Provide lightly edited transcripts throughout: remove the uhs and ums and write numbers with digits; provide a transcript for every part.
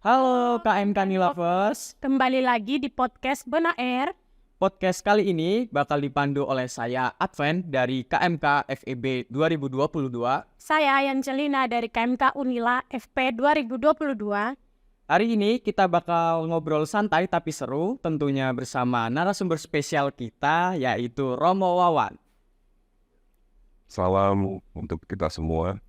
Halo KMK Lovers. Kembali lagi di podcast Benak Air. Podcast kali ini bakal dipandu oleh saya Advent dari KMK FEB 2022. Saya Yancelina dari KMK Unila FP 2022. Hari ini kita bakal ngobrol santai tapi seru, tentunya bersama narasumber spesial kita yaitu Romo Wawan. Salam untuk kita semua.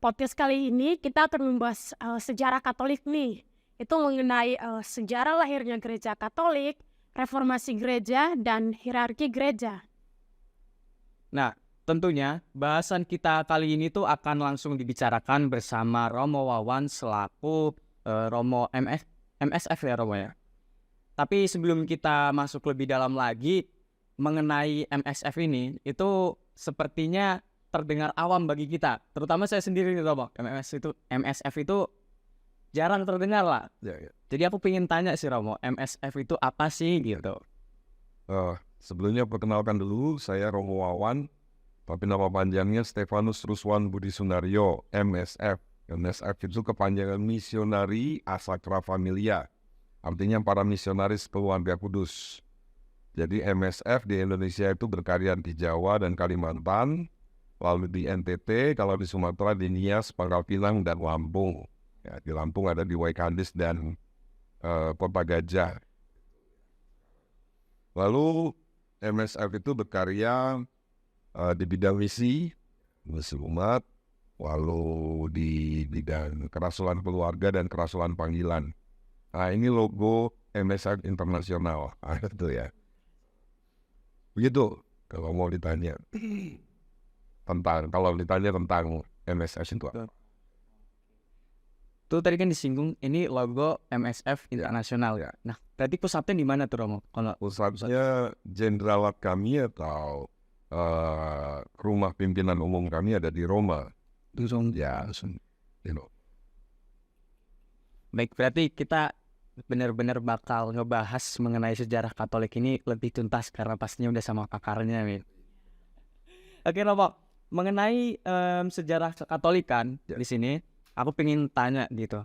Podcast kali ini kita akan membahas sejarah Katolik nih. Itu mengenai sejarah lahirnya gereja Katolik, reformasi gereja, dan hierarki gereja. Nah, tentunya bahasan kita kali ini tuh akan langsung dibicarakan bersama Romo Wawan selaku Romo MSF ya Romo ya. Tapi sebelum kita masuk lebih dalam lagi mengenai MSF ini, itu sepertinya terdengar awam bagi kita, terutama saya sendiri nih Romo. MSF itu jarang terdengar lah. Ya. Jadi aku pengen tanya sih Romo, MSF itu apa sih gitu? Sebelumnya perkenalkan dulu, saya Romo Wawan, tapi nama panjangnya Stefanus Ruswan Budi Sunario, MSF. MSF itu kepanjangan Misionari Asakra Familia, artinya para misionaris keluarga kudus. Jadi MSF di Indonesia itu berkarya di Jawa dan Kalimantan, lalu di NTT, kalau di Sumatera di Nias, Pangkal Pinang, dan Lampung. Ya, di Lampung ada di Waikandis dan Kota Gajah. Lalu MSF itu berkarya di bidang misi umat, lalu di bidang kerasulan keluarga dan kerasulan panggilan. Nah, ini logo MSF internasional. Itu ya. Begitu kalau mau ditanya. Kalau ditanya tentang MSF itu apa? Tuh tadi kan disinggung ini logo MSF internasional ya. Nah, berarti pusatnya di mana tuh Romo? Kalau pusatnya jenderal kami atau rumah pimpinan umum kami ada di Roma. Ya, Baik, berarti kita benar-benar bakal ngebahas mengenai sejarah Katolik ini lebih tuntas karena pastinya udah sama pakarnya nih. Oke Romo, mengenai sejarah Katolikan di sini, aku pengen tanya gitu.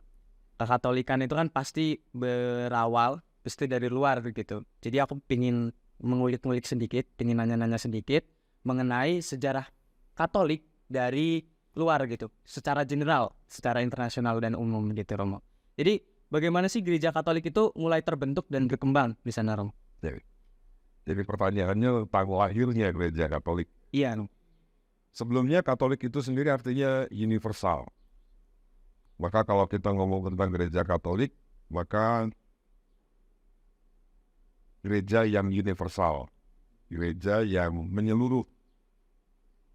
Kekatolikan itu kan pasti berawal pasti dari luar gitu. Jadi aku pengen mengulik-ngulik sedikit, pengen nanya-nanya sedikit mengenai sejarah Katolik dari luar gitu, secara general, secara internasional dan umum gitu Romo. Jadi bagaimana sih gereja Katolik itu mulai terbentuk dan berkembang di sana Romo? Jadi pertanyaannya tentang lahirnya gereja Katolik. Iya Romo. Sebelumnya Katolik itu sendiri artinya universal. Maka kalau kita ngomong tentang gereja Katolik, maka gereja yang universal, gereja yang menyeluruh,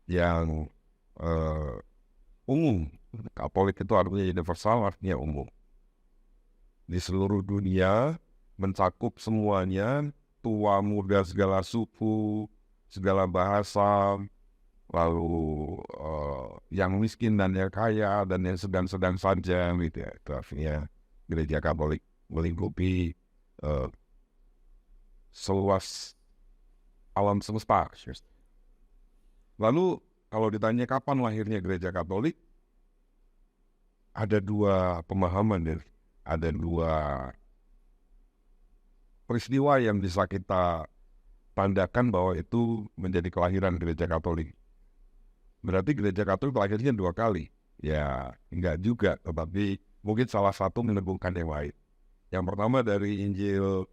yang umum. Katolik itu artinya universal, artinya umum. Di seluruh dunia, mencakup semuanya, tua muda segala suku, segala bahasa, lalu yang miskin dan yang kaya dan yang sedang-sedang saja gitu ya. Itu artinya gereja Katolik melingkupi seluas alam semesta. Lalu kalau ditanya kapan lahirnya gereja Katolik, ada dua pemahaman, ada dua peristiwa yang bisa kita tandakan bahwa itu menjadi kelahiran gereja Katolik. Berarti gereja Katolik lahirnya dua kali. Ya, enggak juga, tetapi mungkin salah satu meneguhkan yang lain. Yang pertama dari Injil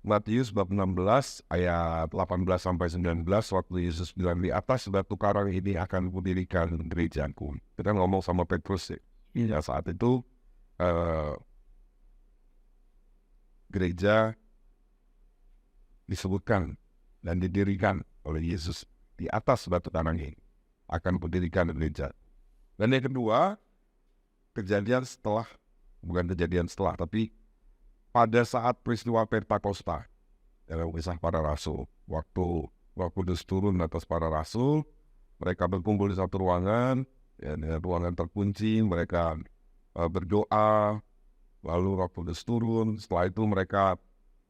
Matius bab 16 ayat 18-19, waktu Yesus bilang, di atas batu karang ini akan kudirikan gerejaku. Kita ngomong sama Petrus ya. Saat itu gereja disebutkan dan didirikan oleh Yesus di atas batu karang ini. Akan berdirikan gereja. Dan yang kedua, bukan kejadian setelah, tapi pada saat peristiwa Pentakosta, dalam kisah para rasul, waktu Roh Kudus turun atas para rasul, mereka berkumpul di satu ruangan, ya, ruangan terkunci, mereka berdoa, lalu Roh Kudus turun, setelah itu mereka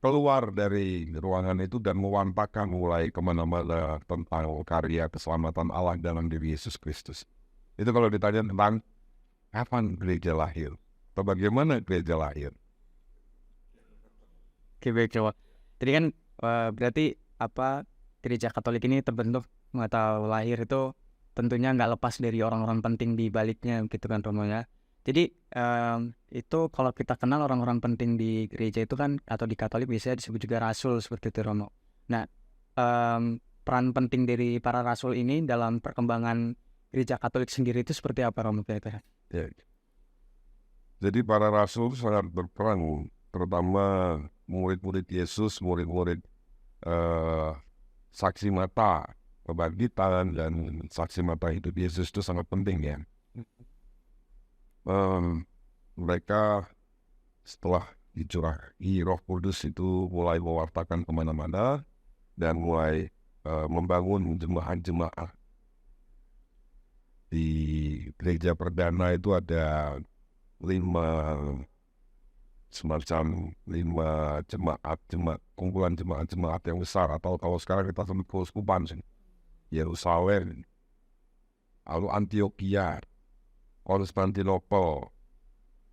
keluar dari ruangan itu dan mewampakkan mulai kemana-mana tentang karya keselamatan Allah dalam diri Yesus Kristus. Itu kalau ditanya tentang kapan gereja lahir. atau bagaimana gereja lahir? Oke, baik, coba. Tadi kan berarti apa gereja Katolik ini terbentuk atau lahir itu tentunya nggak lepas dari orang-orang penting di baliknya gitu kan Romo ya. Jadi itu kalau kita kenal orang-orang penting di gereja itu kan atau di Katolik biasanya disebut juga rasul seperti itu Romo. Nah, peran penting dari para rasul ini dalam perkembangan gereja Katolik sendiri itu seperti apa Romo kira-kira? Ya. Jadi para rasul sangat berperan, terutama murid-murid Yesus, murid-murid saksi mata kebangkitan dan saksi mata hidup Yesus itu sangat penting ya. Mereka setelah dicurahi Roh Kudus itu mulai mewartakan kemana-mana dan mulai membangun jemaat-jemaat. Di gereja perdana itu ada 5 jemaat, kumpulan jemaat yang besar, atau kalau sekarang kita sebut keuskupan, Yerusalem, lalu Antioquia, Konstantinopel,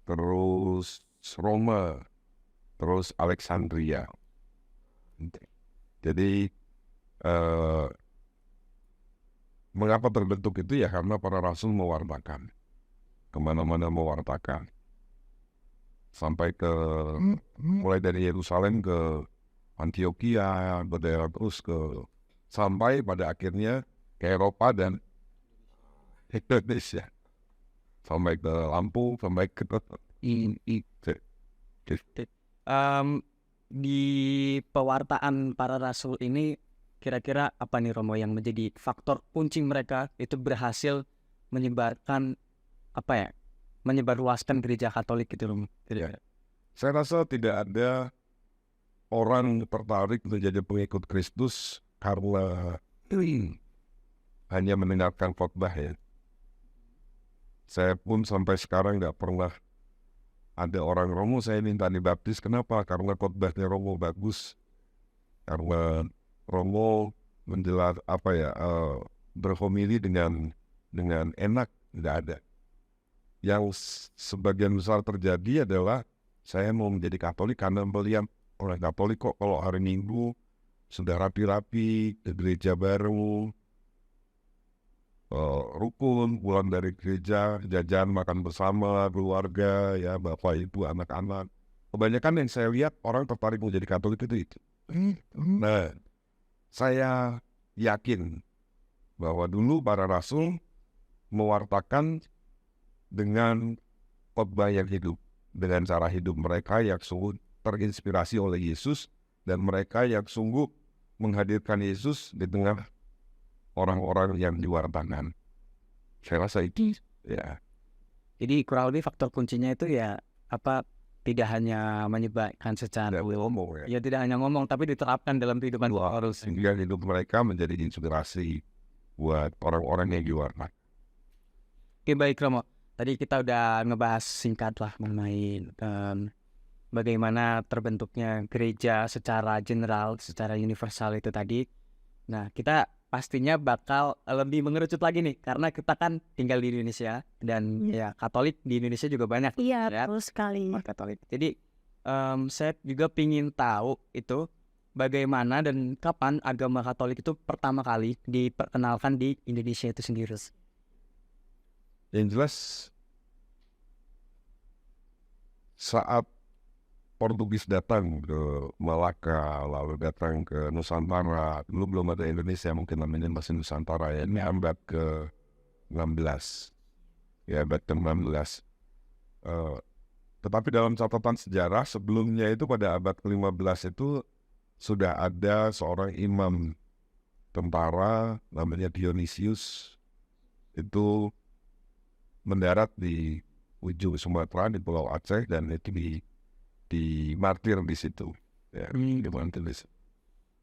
terus Roma, terus Alexandria. Jadi mengapa terbentuk itu ya karena para rasul mewartakan, kemana-mana mewartakan, sampai ke mulai dari Yerusalem ke Antioquia, ke daerah terus ke sampai pada akhirnya ke Eropa dan Indonesia, sampai ke Lampung, sampai ke Di pewartaan para rasul ini kira-kira apa nih Romo yang menjadi faktor kunci mereka itu berhasil menyebarkan apa ya, menyebarluaskan gereja Katolik gitu Romo? Ya. Saya rasa tidak ada orang tertarik menjadi pengikut Kristus karena hanya mendengarkan khotbah ya. Saya pun sampai sekarang nggak pernah ada orang Romo saya minta dibaptis. Kenapa? Karena khotbahnya Romo bagus. Karena Romo berhomili dengan enak, nggak ada. Yang sebagian besar terjadi adalah saya mau menjadi Katolik karena melihat orang Katolik kok kalau hari Minggu sudah rapi-rapi ke gereja baru, rukun, pulang dari gereja, jajan, makan bersama, keluarga, ya bapak, ibu, anak-anak. Kebanyakan yang saya lihat orang tertarik menjadi Katolik itu. Nah, saya yakin bahwa dulu para rasul mewartakan dengan khotbah yang hidup, dengan cara hidup mereka yang sungguh terinspirasi oleh Yesus, dan mereka yang sungguh menghadirkan Yesus di tengah orang-orang yang diwartakan. Saya rasa itu ya. Jadi kurang lebih faktor kuncinya itu ya apa, tidak hanya menyebarkan secara Ngomong ya. ya tidak hanya ngomong tapi diterapkan dalam kehidupan harus. Sehingga hidup mereka menjadi inspirasi buat orang-orang yang diwartakan. Oke, baik Romo. Tadi kita udah ngebahas singkat lah mengenai bagaimana terbentuknya gereja secara general, secara universal itu tadi. Nah, kita pastinya bakal lebih mengerucut lagi nih, karena kita kan tinggal di Indonesia dan ya Katolik di Indonesia juga banyak. Iya, ya, betul sekali. Katolik. Jadi saya juga pingin tahu itu bagaimana dan kapan agama Katolik itu pertama kali diperkenalkan di Indonesia itu sendiri. Yang jelas saat Portugis datang ke Malaka, lalu datang ke Nusantara, dulu belum ada Indonesia, mungkin namanya masih Nusantara ya, ini abad ke-16. Ya, abad ke-16. Tetapi dalam catatan sejarah sebelumnya itu pada abad ke-15 itu sudah ada seorang imam tentara namanya Dionysius, itu mendarat di ujung Sumatera di Pulau Aceh dan itu di martir di situ. Ya,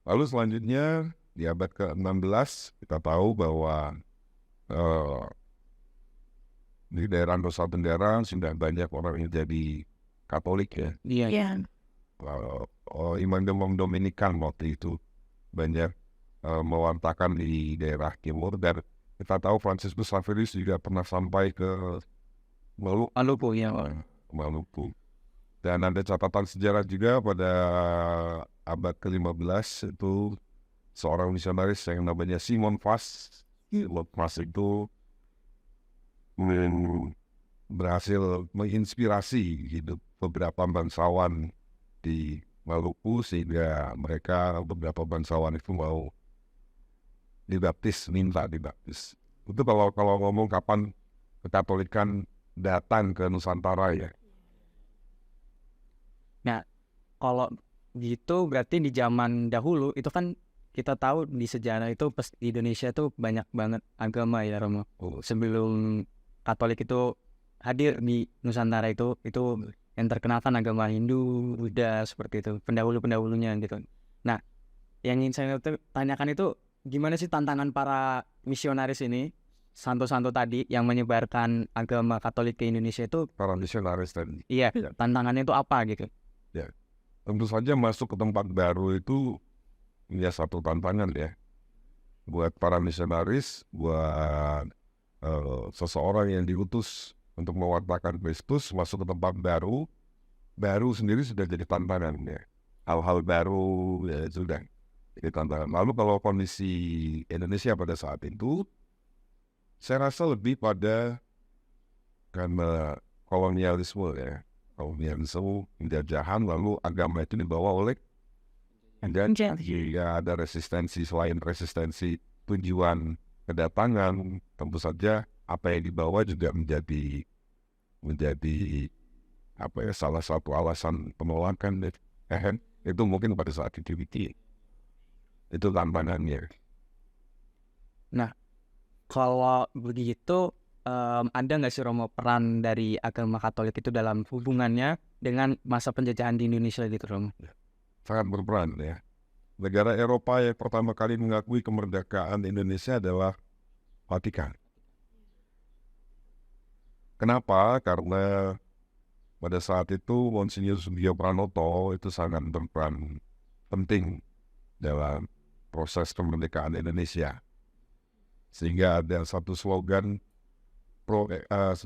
lalu selanjutnya di abad ke-16 kita tahu bahwa di daerah Nusa Tenggara sudah banyak orang yang jadi Katolik ya. Iya. Imam Dominikan waktu itu banyak mewartakan di daerah timur, dan kita tahu Franciscus Xaverius juga pernah sampai ke Maluku ya. Maluku. Dan ada catatan sejarah juga pada abad ke-15 itu seorang misionaris yang namanya Simon Vaz. Simon Vaz itu berhasil menginspirasi hidup beberapa bangsawan di Maluku sehingga beberapa bangsawan itu mau minta dibaptis. Itu kalau ngomong kapan Kekatolikan datang ke Nusantara ya. Nah, kalau gitu berarti di zaman dahulu itu kan kita tahu di sejarah itu di Indonesia itu banyak banget agama ya Romo. Sebelum Katolik itu hadir di Nusantara itu yang terkenal kan agama Hindu, Buddha seperti itu, pendahulu-pendahulunya gitu. Nah, yang ingin saya tanyakan itu gimana sih tantangan para misionaris ini, santo-santo tadi yang menyebarkan agama Katolik ke Indonesia itu? Para misionaris tadi. Iya, tantangannya itu apa gitu? Ya, tentu saja masuk ke tempat baru itu ya satu tantangan ya. Buat para misionaris, buat seseorang yang diutus untuk mewartakan Kristus masuk ke tempat baru sendiri sudah jadi tantangan ya. Hal-hal baru ya sudah jadi tantangan. Lalu kalau kondisi Indonesia pada saat itu, saya rasa lebih pada karena kolonialisme ya. Kolonialisme, penjajahan, lalu agama itu dibawa oleh dan ya ada resistensi. Selain resistensi tujuan kedatangan, tentu saja apa yang dibawa juga menjadi salah satu alasan penolakan. Itu mungkin pada saat itu tantangannya. Nah, kalau begitu ada nggak sih Romo peran dari agama Katolik itu dalam hubungannya dengan masa penjajahan di Indonesia gitu Romo? Sangat berperan ya. Negara Eropa yang pertama kali mengakui kemerdekaan Indonesia adalah Vatikan. Kenapa? Karena pada saat itu Monsinyur Sugiyo Pranoto itu sangat berperan penting dalam proses kemerdekaan Indonesia. Sehingga ada satu slogan 100%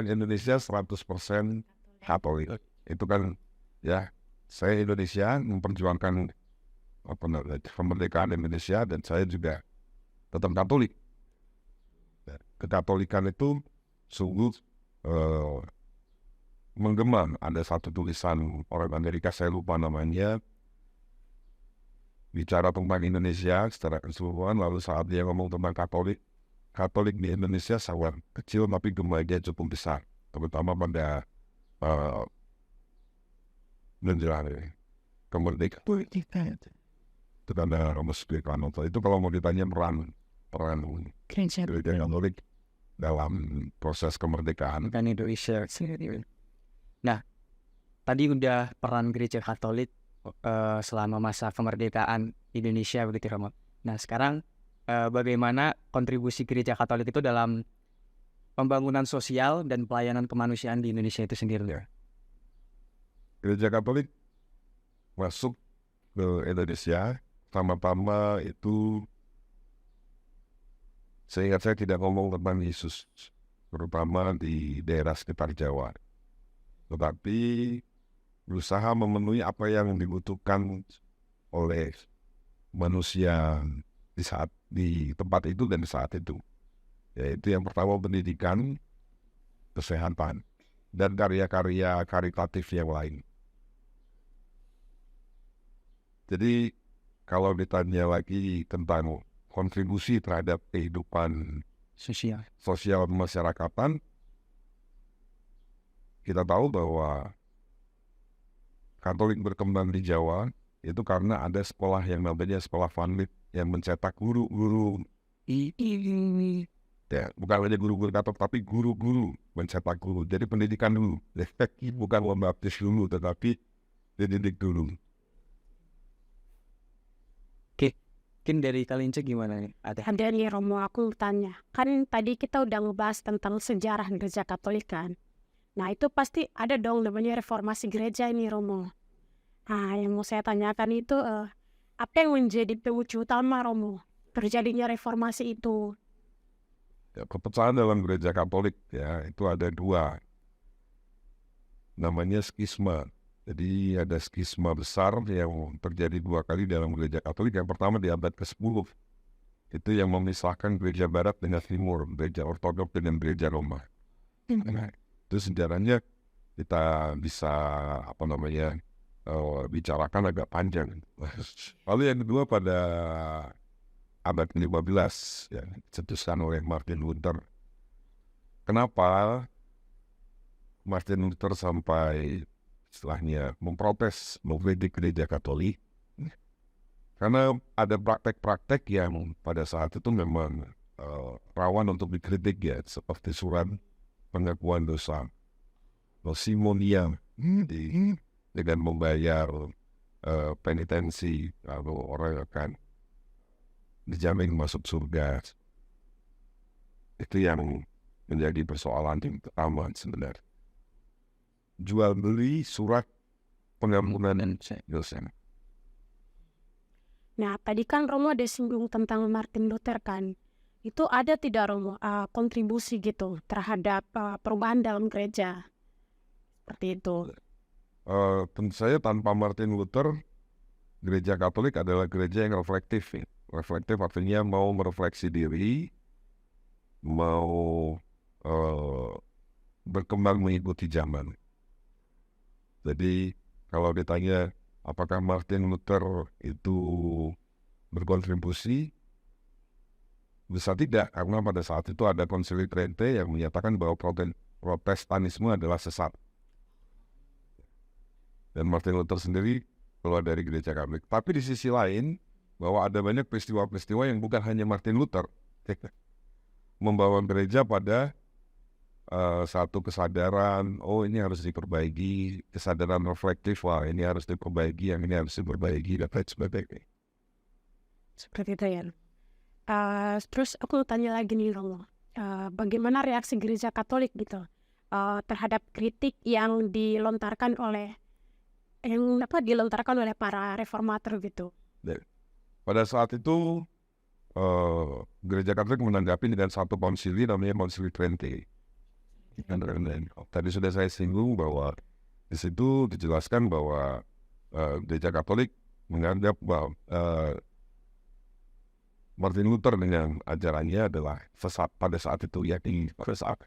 Indonesia, 100% Katolik. Itu kan ya, saya Indonesia memperjuangkan kemerdekaan Indonesia dan saya juga tetap Katolik. Kekatolikan itu sungguh menggema. Ada satu tulisan orang Amerika, saya lupa namanya, bicara tentang Indonesia secara keseluruhan, lalu saat dia ngomong tentang Katolik di Indonesia sangat kecil tapi gemanya cukup besar, terutama pada menjelang kemerdekaan. Itu ada Romo Sugiyo Pranoto. Itu kalau mau ditanya peran Gereja Katolik dalam proses kemerdekaan. Kan Indonesia. Nah, tadi udah peran Gereja Katolik selama masa kemerdekaan Indonesia begitu Romo. Nah, sekarang bagaimana kontribusi Gereja Katolik itu dalam pembangunan sosial dan pelayanan kemanusiaan di Indonesia itu sendiri? Gereja Katolik masuk ke Indonesia pertama-tama itu, seingat saya tidak ngomong tentang Yesus, terutama di daerah sekitar Jawa, tetapi berusaha memenuhi apa yang dibutuhkan oleh manusia di tempat itu dan di saat itu, yaitu yang pertama pendidikan, kesehatan, dan karya-karya karitatif yang lain. Jadi kalau ditanya lagi tentang kontribusi terhadap kehidupan sosial masyarakatan, kita tahu bahwa Katolik berkembang di Jawa itu karena ada sekolah yang namanya sekolah Vanlit yang mencetak guru-guru. Ya, bukan hanya guru-guru Katolik, tapi guru-guru mencetak guru. Jadi pendidikan dulu, bukan membaptis dulu, tetapi dididik dulu. Mungkin dari Kalince gimana nih? Ada nih Romo, aku tanya. Kan tadi kita udah ngebahas tentang sejarah Gereja Katolik kan. Nah itu pasti ada dong namanya reformasi gereja ini Romo. Nah yang mau saya tanyakan itu apa yang menjadi pemicu utama Romo terjadinya reformasi itu? Ya, kepercayaan dalam Gereja Katolik ya itu ada dua. namanya skisma. Jadi ada skisma besar yang terjadi 2 kali dalam gereja Katolik. Yang pertama di abad ke-10. Itu yang memisahkan gereja Barat dengan Timur, gereja Ortodoks dengan gereja Roma. Nah, itu sejarahnya kita bisa bicarakan agak panjang. Lalu yang kedua pada abad ke-15 ya, dicetuskan oleh Martin Luther. Kenapa Martin Luther sampai istilahnya memprotes, mengkritik gereja Katolik? Karena ada praktek-praktek yang pada saat itu memang rawan untuk dikritik ya, seperti surat pengakuan dosa, simoniam, dengan membayar penitensi, lalu orang akan dijamin masuk surga. Itu yang menjadi persoalan yang pertama sebenarnya. Jual beli surat pengampunan dosa. Nah, tadi kan Romo ada singgung tentang Martin Luther kan. Itu ada tidak Romo kontribusi gitu terhadap perubahan dalam gereja? Seperti itu. Tentu saja tanpa Martin Luther, gereja Katolik adalah gereja yang reflektif. Ya. Reflektif artinya mau merefleksi diri, mau berkembang mengikuti zaman. Jadi kalau ditanya apakah Martin Luther itu berkontribusi, bisa tidak, karena pada saat itu ada Konsili Trente yang menyatakan bahwa Protestanisme adalah sesat. Dan Martin Luther sendiri keluar dari gereja Katolik. Tapi di sisi lain, bahwa ada banyak peristiwa-peristiwa yang bukan hanya Martin Luther membawa gereja pada satu kesadaran, oh ini harus diperbaiki, kesadaran reflektif, wah ini harus diperbaiki, yang ini harus diperbaiki, dan lain sebagainya. Seperti itu ya. Terus aku tanya lagi nih Romo, bagaimana reaksi gereja Katolik gitu terhadap kritik yang dilontarkan oleh para reformator gitu? Pada saat itu gereja Katolik menanggapi dengan satu konsili namanya Konsili Trente. Tadi sudah saya singgung bahwa di situ dijelaskan bahwa gereja Katolik menganggap bahwa Martin Luther dengan ajarannya adalah sesat pada saat itu, yakni sesat.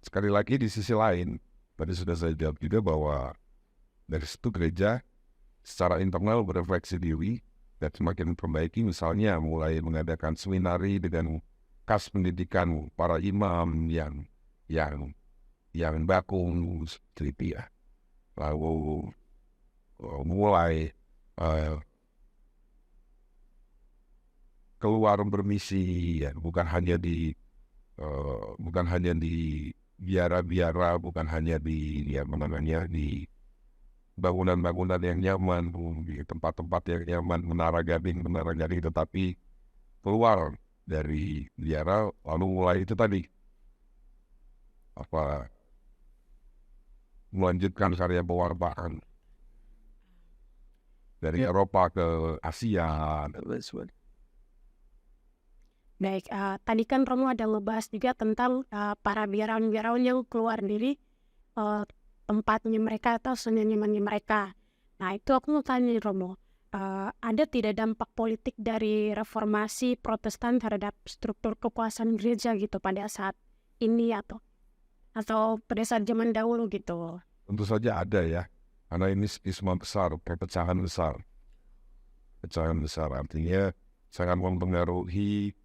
Sekali lagi di sisi lain, tadi sudah saya jawab juga bahwa dari situ gereja secara internal berefleksi diri dan semakin memperbaiki, misalnya mulai mengadakan seminari dengan kas pendidikan para imam yang bakung seperti ya. Lalu mulai keluar bermisi ya, bukan hanya di biara-biara, bukan hanya di di bangunan-bangunan yang nyaman, di tempat-tempat yang nyaman, menara gading, tetapi keluar dari biara, lalu mulai itu tadi melanjutkan karya pewartaan dari Eropa ke Asia. Baik, tadi kan Romo ada ngebahas juga tentang para biarawan-biarawan yang keluar dari tempatnya mereka atau senyamannya mereka. Nah, itu aku mau tanya Romo, ada tidak dampak politik dari reformasi Protestan terhadap struktur kekuasaan gereja gitu pada saat ini atau pada saat zaman dahulu gitu? Tentu saja ada ya, karena ini skisma besar, perpecahan besar. Pecahan besar artinya sangat mempengaruhi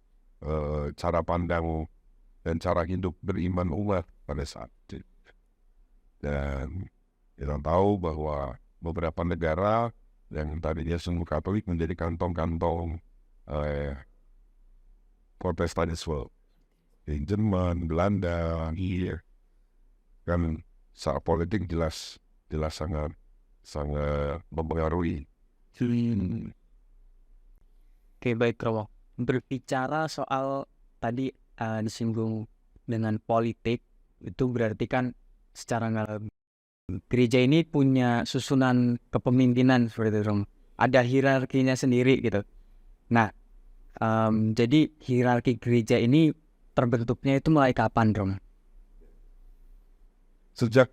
cara pandang dan cara hidup beriman umat pada saat itu. Dan kita tahu bahwa beberapa negara yang tadinya sungguh Katolik menjadi kantong-kantong Protestanisme. Di Jerman, Belanda, kan secara politik jelas sangat mempengaruhi. Oke, baik Romo. Berbicara soal tadi disinggung dengan politik, itu berarti kan secara nggak lebih gereja ini punya susunan kepemimpinan seperti itu, Romo. Ada hierarkinya sendiri gitu. Nah, jadi hierarki gereja ini terbentuknya itu mulai kapan, Romo? sejak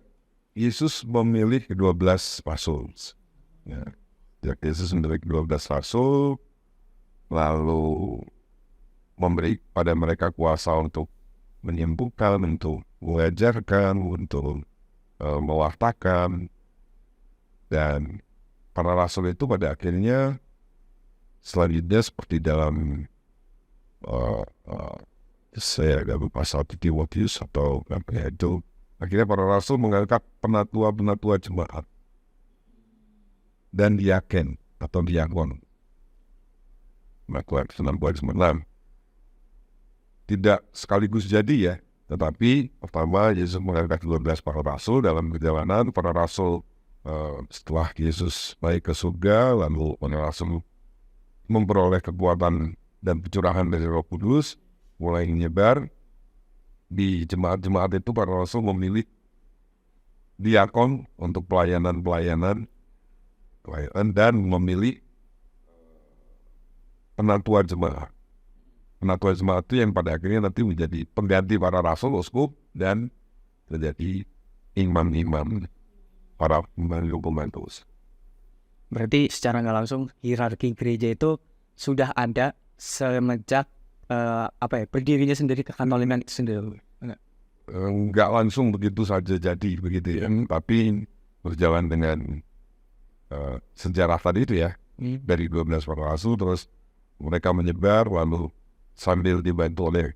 Yesus memilih 12 rasul. Ya. Sejak Yesus memilih 12 rasul, lalu memberi pada mereka kuasa untuk menyembuhkan, untuk mengajarkan, untuk mewartakan. Dan para rasul itu pada akhirnya selanjutnya seperti dalam saya dalam pasal Timotius atau apa ya itu, akhirnya para rasul mengangkat penatua jemaat dan diaken atau diakon, melakukan penatua jemaat. Tidak sekaligus jadi ya, tetapi pertama Yesus mengangkat 12 para rasul dalam perjalanan. Para rasul setelah Yesus naik ke surga, lalu para rasul memperoleh kekuatan dan pencurahan dari Roh Kudus, mulai menyebar di jemaat-jemaat itu. Para rasul memilih diakon untuk pelayanan dan memilih penatua jemaat. Penatua jemaat itu yang pada akhirnya nanti menjadi pengganti para rasul, uskup, dan menjadi imam-imam, para pembantu. Berarti secara nggak langsung hierarki gereja itu sudah ada semenjak berdirinya sendiri kekatolikan itu sendiri. Nggak langsung begitu saja jadi begitu ya, tapi berjalan dengan sejarah tadi itu ya, dari 12 para rasul, terus mereka menyebar, lalu sambil dibantu oleh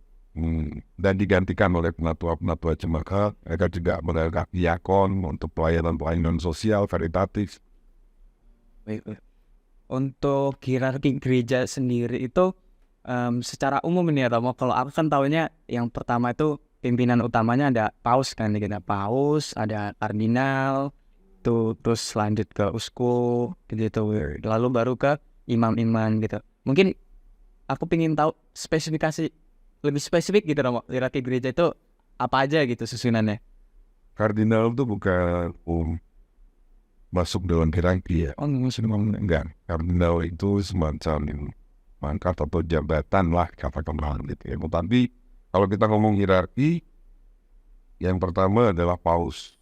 dan digantikan oleh penatua jemaat. Mereka juga mengangkat diakon untuk pelayanan sosial karitatif. Untuk hierarki gereja sendiri itu secara umum ini ya Romo, kalau aku kan tahunya yang pertama itu pimpinan utamanya ada paus kan, ada paus, ada kardinal, tuh terus lanjut ke uskup gitu, lalu baru ke imam-imam gitu. Mungkin aku pengen tahu lebih spesifik gitu Romo, hierarki gereja itu apa aja gitu susunannya. Kardinal itu bukan masuk dalam hierarki ya. Enggak. Kardinal itu semacam pangkat atau jabatan lah katakanlah gitu ya. Tapi kalau kita ngomong hierarki, yang pertama adalah paus.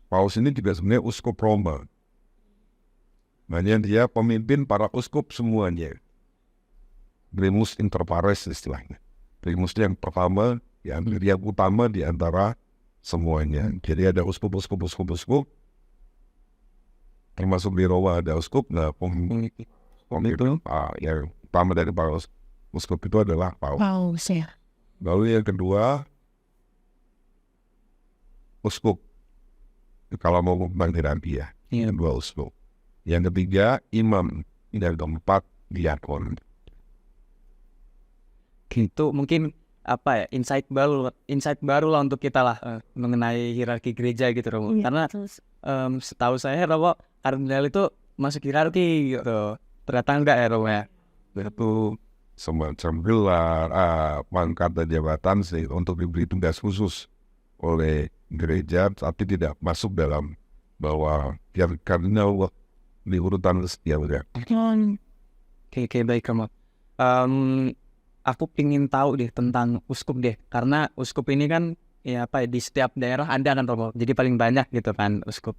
Paus ini juga sebenarnya uskup Roma. Makanya dia pemimpin para uskup semuanya. Primus inter pares istilahnya. Primus yang pertama, yang utama di antara semuanya. Jadi ada uskup, termasuk di Roma ada uskup. Nah, pemimpin yang utama dari para uskup itu adalah paus. Paus ya. Lalu yang kedua, uskup. Kalau mau tentang hierarki ya, dua uskup. Yang ketiga, imam. Dan keempat, diakon. Gitu mungkin insight baru lah untuk kita lah mengenai hierarki gereja gitu Romo. Karena setahu saya Romo, kardinal itu masuk hierarki gitu. Ternyata enggak ya Romo ya. Itu semacam gelar, pangkat dan jabatan sih untuk diberi tugas khusus oleh gereja, tapi tidak masuk dalam bahwa yang kardinal di urutan sekian ya. Oke, baik Romo. Aku pingin tahu deh tentang uskup deh, karena uskup ini kan di setiap daerah ada kan Romo, jadi paling banyak gitu kan uskup.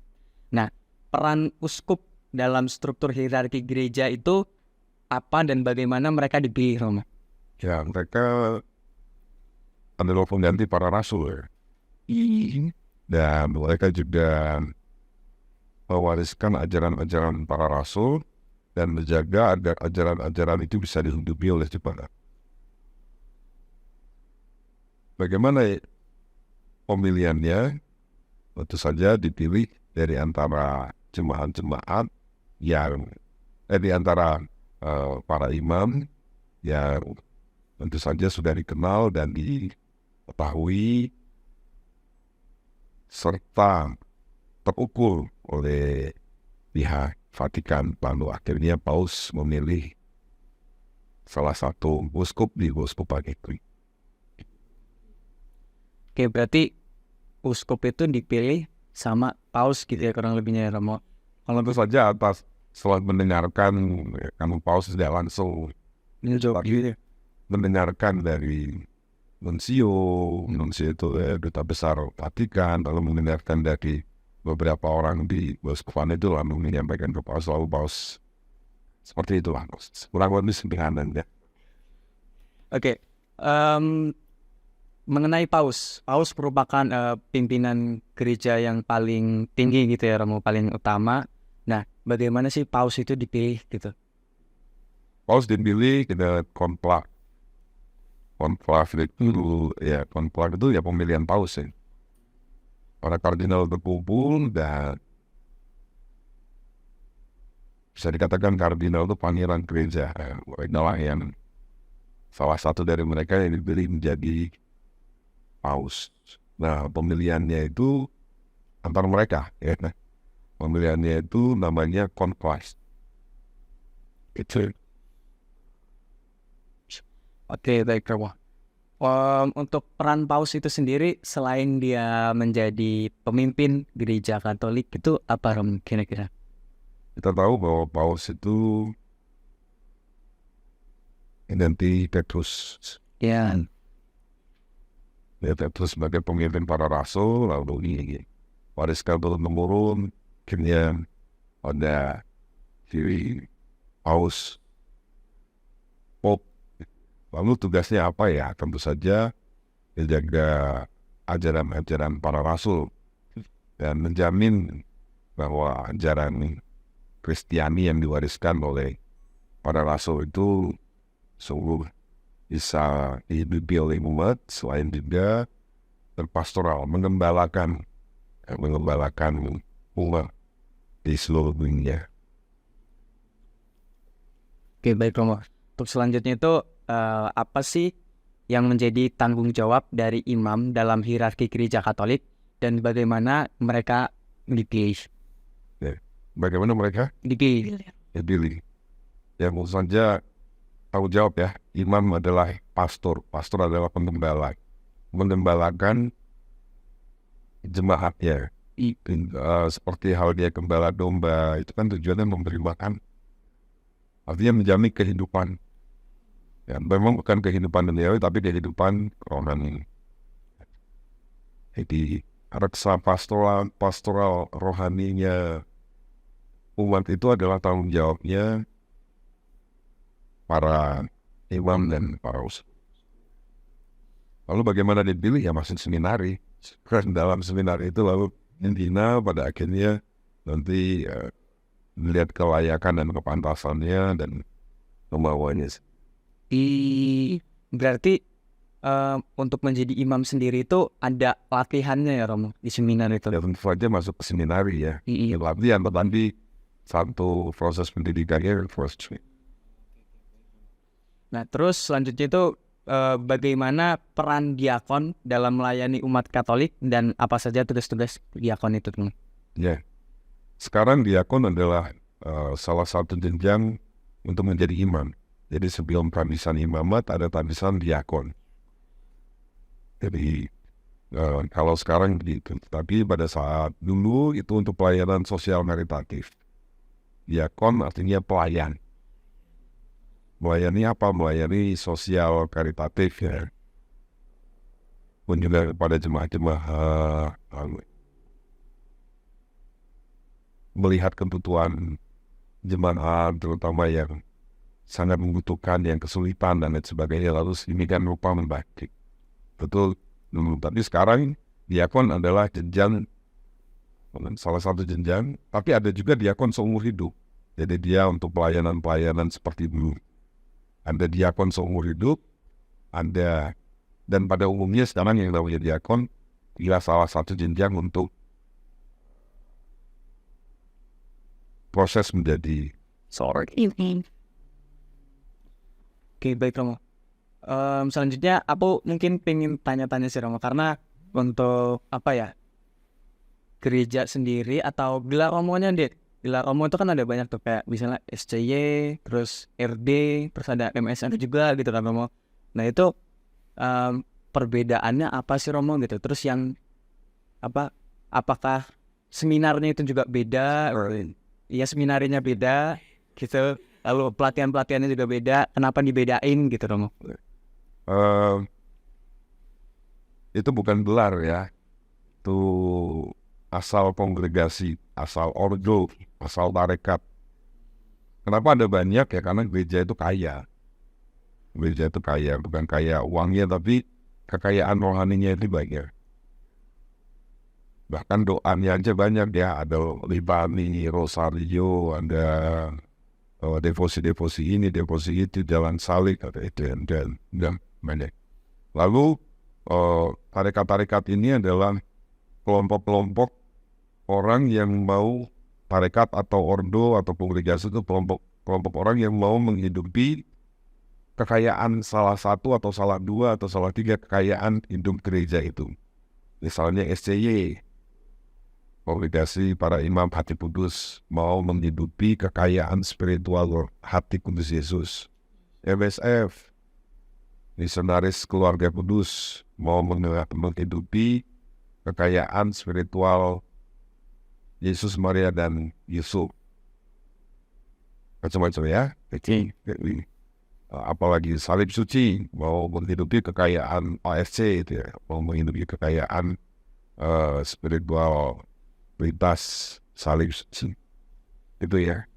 Nah, peran uskup dalam struktur hierarki gereja itu apa dan bagaimana mereka dipilih Romo? Ya, mereka adalah pengganti para rasul. Dan mereka juga mewariskan ajaran-ajaran para rasul dan menjaga agar ajaran-ajaran itu bisa dihidupi oleh jemaat. Bagaimana pemilihannya? Tentu saja dipilih dari antara jemaat-jemaat yang di antara para imam yang tentu saja sudah dikenal dan diketahui serta terukur oleh pihak Vatikan. Lalu akhirnya Paus memilih salah satu uskup di uskupan itu. Oke, berarti uskup itu dipilih sama paus gitu ya kurang lebihnya ya Romo. Kalau tentu saja setelah mendengarkan, karena Paus tidak langsung mendengarkan dari nuncio itu duta besar Vatikan, lalu mendengarkan dari beberapa orang di Uskupan itu, lalu menyampaikan ke Paus, lalu Paus seperti itu lah, kurang lebih sederhana ya. Oke, mengenai Paus merupakan pimpinan gereja yang paling tinggi gitu ya Romo, paling utama. Nah, bagaimana sih Paus itu dipilih gitu? Paus dipilih dengan konklave itu ya, konklave itu ya pemilihan Paus ya. Para kardinal berkumpul dan bisa dikatakan kardinal itu pangeran gereja. Mereka lah yang salah satu dari mereka yang dipilih menjadi Paus. Nah, pemilihannya itu antar mereka ya. Nah, pemilihannya itu namanya konklave. Itu. Oke, baik Romo. Untuk peran Paus itu sendiri, selain dia menjadi pemimpin gereja Katolik, itu apa Romo kira-kira? Kita tahu bahwa Paus itu identik Petrus. Ya, Ya, Petrus sebagai pemimpin para rasul, lalu ini wariskan turun-temurun, akhirnya ada si Paus Pope. Lalu tugasnya apa ya? Tentu saja menjaga ajaran-ajaran para rasul dan menjamin bahwa ajaran Kristiani yang diwariskan oleh para rasul itu sungguh bisa dihidupi oleh umat, selain juga berpastoral, mengembalakan umat di seluruh dunia. oke baik Romo. Untuk selanjutnya itu apa sih yang menjadi tanggung jawab dari imam dalam hierarki gereja Katolik dan bagaimana mereka dipilih? Bagaimana mereka Dipilih. dipilih? Ya, tentu saja tanggung jawab ya. Imam adalah pastor adalah penggembala, menggembalakan jemaatnya. Seperti halnya gembala domba, itu kan tujuannya memberi makan, artinya menjamin kehidupan. Ya, memang bukan kehidupan duniawi, tapi kehidupan rohani. Jadi reksa pastoral rohaninya umat itu adalah tanggung jawabnya para imam dan para uskup. Lalu bagaimana dipilih? Ya masuk seminari. Dalam seminari itu lalu dibina, pada akhirnya nanti melihat kelayakan dan kepantasannya dan kemauannya. Berarti untuk menjadi imam sendiri itu ada latihannya ya Romo di seminar itu? Ya tentu saja masuk ke seminari ya. Iya. Latihan, tetapi satu proses pendidikannya proses. Nah, terus selanjutnya itu bagaimana peran diakon dalam melayani umat Katolik dan apa saja tugas-tugas diakon itu? Ya, sekarang diakon adalah salah satu jenjang untuk menjadi imam. Jadi sebelum tradisan imamat ada tradisan diakon. Jadi kalau sekarang begitu, tapi pada saat dulu itu untuk pelayanan sosial karitatif. Diakon artinya pelayan. Melayani apa? Melayani sosial karitatif ya. Pun juga kepada jemaah-jemaah melihat kebutuhan jemaat, terutama yang sangat membutuhkan, yang kesulitan dan lain sebagainya, lalu sedemikian rupa membantu. Betul. Tapi sekarang diakon adalah jenjang, salah satu jenjang, tapi ada juga diakon seumur hidup. Jadi dia untuk pelayanan-pelayanan seperti dulu. Ada diakon seumur hidup, ada, dan pada umumnya sekarang yang namanya diakon ialah salah satu jenjang untuk proses menjadi seorang. Oke, baik Romo. Selanjutnya aku mungkin pengen tanya-tanya sih Romo, karena untuk apa ya, gereja sendiri atau gelar Romonya deh. Gelar Romo itu kan ada banyak tuh, kayak misalnya SCY, terus RD, terus ada MSN juga gitu kan Romo. Nah itu perbedaannya apa sih Romo gitu? Terus yang apa? Apakah seminarnya itu juga beda? Iya, seminarnya beda gitu. Lalu pelatihan-pelatihannya juga beda. Kenapa dibedain gitu Romo? itu bukan gelar ya, itu asal kongregasi, asal ordo, asal tarekat. Kenapa ada banyak ya? Karena gereja itu kaya. Gereja itu kaya, bukan kaya uangnya, tapi kekayaan rohaninya itu banyak. Bahkan doanya aja banyak ya, ada Libani, Rosario, ada devosi-devosi ini, devosi itu, jalan salib, ada itu, dan banyak. Lalu tarekat-tarekat ini adalah kelompok-kelompok orang yang mau tarekat atau ordo atau kongregasi itu kelompok orang yang mau menghidupi kekayaan salah satu atau salah dua atau salah tiga kekayaan hidup gereja itu. Misalnya SCY, kongregasi para imam hati kudus, mau menghidupi kekayaan spiritual hati kudus Yesus. MSF, misionaris keluarga kudus, mau menghidupi kekayaan spiritual Yesus, Maria, dan Yusuf. Macam-macam ya. Apalagi salib suci, mau menghidupi kekayaan ASC itu ya, mau menghidupi kekayaan spiritual lintas salib suci. Itu ya.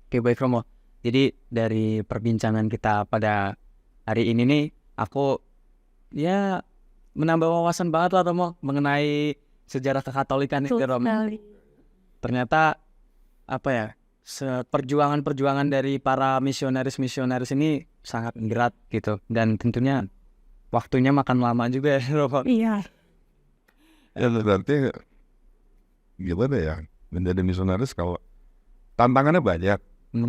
Oke, baik Romo. Jadi dari perbincangan kita pada hari ini nih, aku ya menambah wawasan banget lah Romo mengenai sejarah kekatolikan itu Betul Romo. sekali. Ternyata apa ya, perjuangan-perjuangan dari para misionaris-misionaris ini sangat berat gitu, dan tentunya waktunya makan lama juga ya Romo. Iya. Ya berarti gimana ya, menjadi misionaris kalau tantangannya banyak,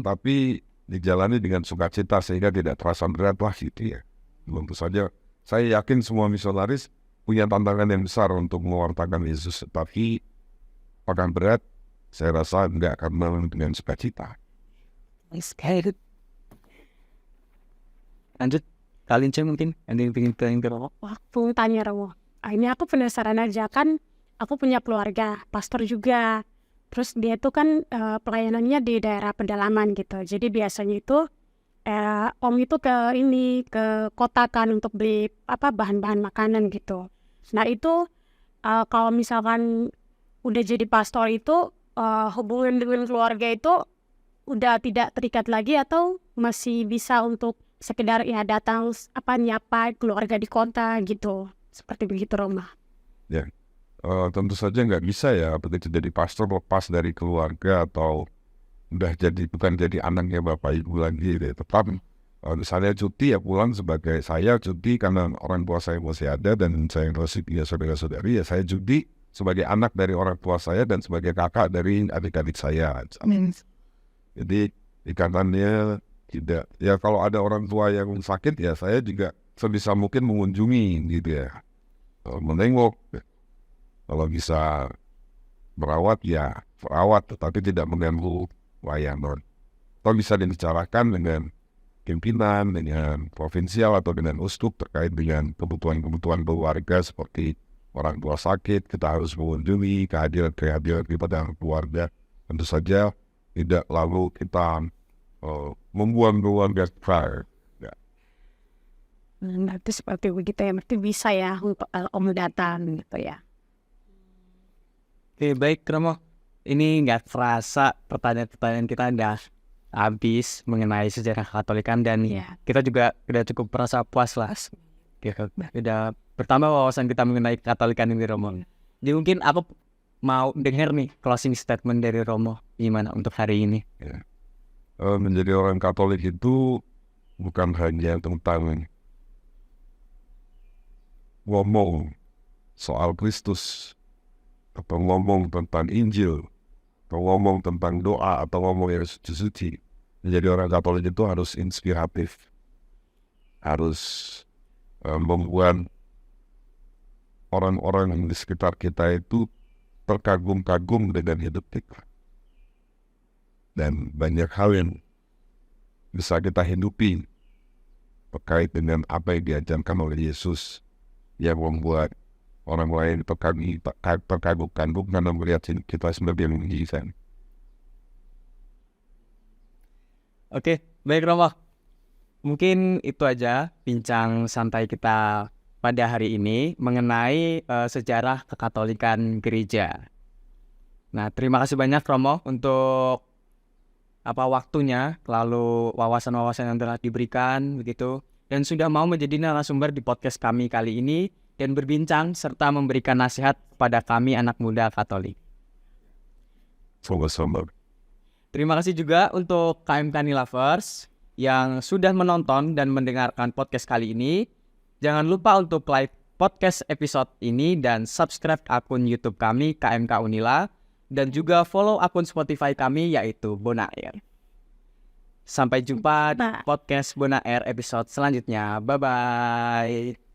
tapi dijalani dengan sukacita sehingga tidak terasa berat lah gitu ya. Tentu saja saya yakin semua misionaris punya tantangan yang besar untuk mewartakan Yesus, tapi apakah berat? Saya rasa enggak, karena dengan sukacita. Lanjut, kalian cek mungkin ada yang pengen Romo. Waktu tanya Romo, ini aku penasaran aja, kan aku punya keluarga, pastor juga. Terus dia tuh kan pelayanannya di daerah pedalaman gitu. Jadi biasanya itu om itu ke kota kan untuk beli bahan-bahan makanan gitu. Nah itu kalau misalkan udah jadi pastor itu hubungan dengan keluarga itu udah tidak terikat lagi, atau masih bisa untuk sekedar ya datang nyapa keluarga di kota gitu, seperti begitu Roma? Ya, tentu saja nggak bisa ya begitu jadi pastor lepas dari keluarga atau udah bukan jadi anaknya bapak ibu lagi deh. Tetap misalnya cuti ya pulang, sebagai saya cuti karena orang tua saya masih ada dan saya masih punya saudara-saudari, ya saya cuti sebagai anak dari orang tua saya dan sebagai kakak dari adik-adik saya. Jadi ikatannya tidak, ya kalau ada orang tua yang sakit ya saya juga sebisa mungkin mengunjungi gitu ya, menengok. Kalau bisa merawat ya merawat, tetapi tidak mengganggu layanan. Atau bisa dibicarakan dengan pimpinan, dengan provinsial atau dengan uskup terkait dengan kebutuhan-kebutuhan keluarga seperti orang tua sakit, kita harus mengunjungi, kehadiran kepada keluarga. Tentu saja tidak lalu kita membuang keluarga fire. Ya. Berarti seperti begitu ya, berarti bisa ya untuk om datang gitu ya. Oke, baik Romo. Ini nggak terasa pertanyaan-pertanyaan kita udah habis mengenai sejarah Katolikan, dan kita juga udah cukup merasa puas lah. Udah bertambah wawasan kita mengenai Katolikan ini Romo. Jadi mungkin aku mau dengar nih closing statement dari Romo gimana untuk hari ini. Ya. Menjadi orang Katolik itu bukan hanya tentang ngomong soal Kristus, atau ngomong tentang Injil, atau ngomong tentang doa, atau ngomong yang suci-suci. Menjadi orang Katolik itu harus inspiratif, harus membuat orang-orang di sekitar kita itu terkagum-kagum dengan hidup kita. Dan banyak hal yang bisa kita hidupi terkait dengan apa yang diajarkan oleh Yesus, yang membuat orang lain terkagum-kagum karena melihat kita sebagai mujizat. Oke, baik Romo. Mungkin itu aja bincang santai kita pada hari ini mengenai sejarah kekatolikan gereja. Nah, terima kasih banyak Romo untuk waktunya, lalu wawasan-wawasan yang telah diberikan begitu, dan sudah mau menjadi narasumber di podcast kami kali ini dan berbincang serta memberikan nasihat kepada kami anak muda Katolik. Sama-sama. Terima kasih juga untuk KMK Lovers yang sudah menonton dan mendengarkan podcast kali ini. Jangan lupa untuk like podcast episode ini dan subscribe akun YouTube kami KMK Unila dan juga follow akun Spotify kami yaitu Bonair. Sampai jumpa di podcast Bonair episode selanjutnya. Bye-bye.